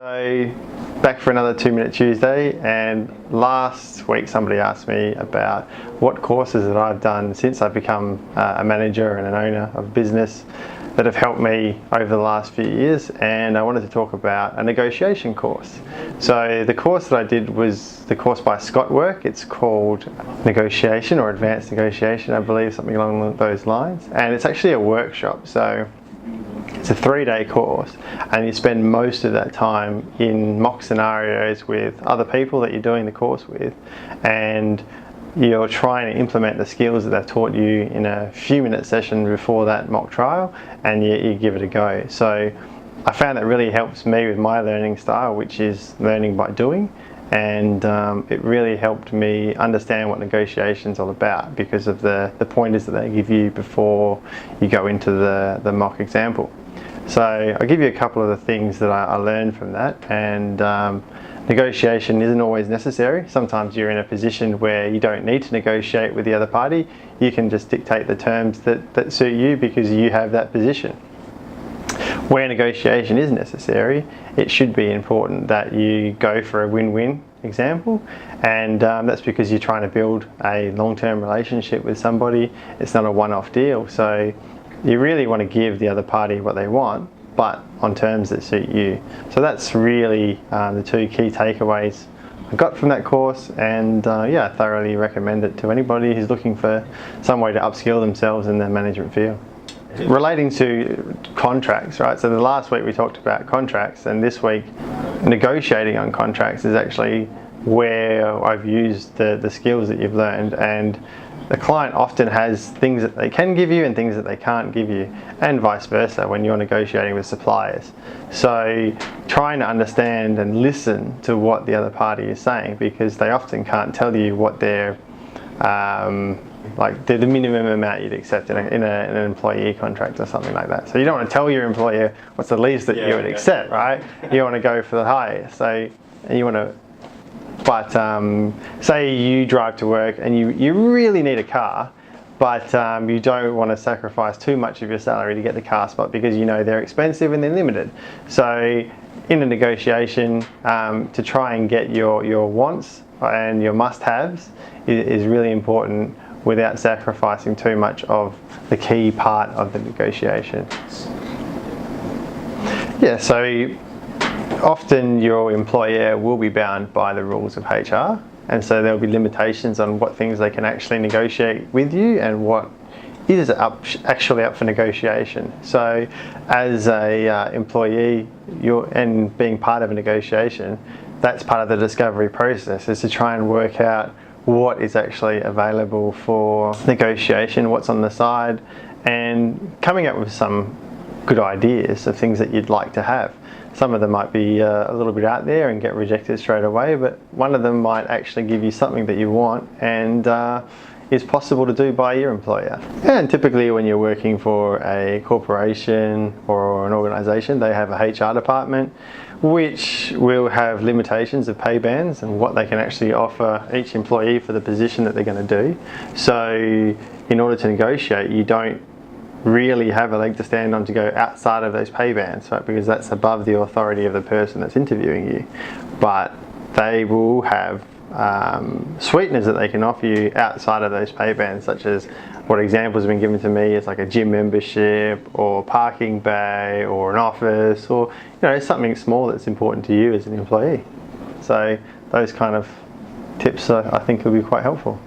So back for another 2 Minute Tuesday, and last week somebody asked me about what courses that I've done since I've become a manager and an owner of business that have helped me over the last few years, and I wanted to talk about a negotiation course. So the course that I did was the course by Scott Work. It's called Negotiation or Advanced Negotiation, I believe, something along those lines, and it's actually a workshop. So it's a 3-day course, and you spend most of that time in mock scenarios with other people that you're doing the course with, and you're trying to implement the skills that they've taught you in a few-minute session before that mock trial, and you give it a go. So I found that really helps me with my learning style, which is learning by doing, and it really helped me understand what negotiation's all about because of the pointers that they give you before you go into the mock example. So I'll give you a couple of the things that I learned from that, and negotiation isn't always necessary. Sometimes you're in a position where you don't need to negotiate with the other party. You can just dictate the terms that suit you because you have that position. Where negotiation is necessary, it should be important that you go for a win-win example, and that's because you're trying to build a long-term relationship with somebody. It's not a one-off deal, so you really want to give the other party what they want, but on terms that suit you. So that's really the two key takeaways I got from that course, and yeah, I thoroughly recommend it to anybody who's looking for some way to upskill themselves in the management field. Relating to contracts, right? So the last week we talked about contracts, and this week negotiating on contracts is actually where I've used the skills that you've learned. And the client often has things that they can give you and things that they can't give you, and vice versa when you're negotiating with suppliers. So trying to understand and listen to what the other party is saying, because they often can't tell you what their like the minimum amount you'd accept in an employee contract or something like that. So you don't want to tell your employer what's the least that you would accept, right? You want to go for the highest. So you want to, but say you drive to work and you really need a car, but you don't want to sacrifice too much of your salary to get the car spot because you know they're expensive and they're limited. So in a negotiation, to try and get your wants and your must-haves is really important without sacrificing too much of the key part of the negotiation. Yeah, so often your employer will be bound by the rules of HR, and so there'll be limitations on what things they can actually negotiate with you and what is actually up for negotiation. So as a employee, and being part of a negotiation, that's part of the discovery process, is to try and work out what is actually available for negotiation, what's on the side, and coming up with some good ideas of things that you'd like to have. Some of them might be a little bit out there and get rejected straight away, but one of them might actually give you something that you want and is possible to do by your employer. And typically when you're working for a corporation or an organisation, they have a HR department which will have limitations of pay bands and what they can actually offer each employee for the position that they're going to do. So in order to negotiate, you don't really have a leg to stand on to go outside of those pay bands, right? Because that's above the authority of the person that's interviewing you. But they will have sweeteners that they can offer you outside of those pay bands, such as what examples have been given to me is like a gym membership or parking bay or an office, or something small that's important to you as an employee. So those kind of tips I think will be quite helpful.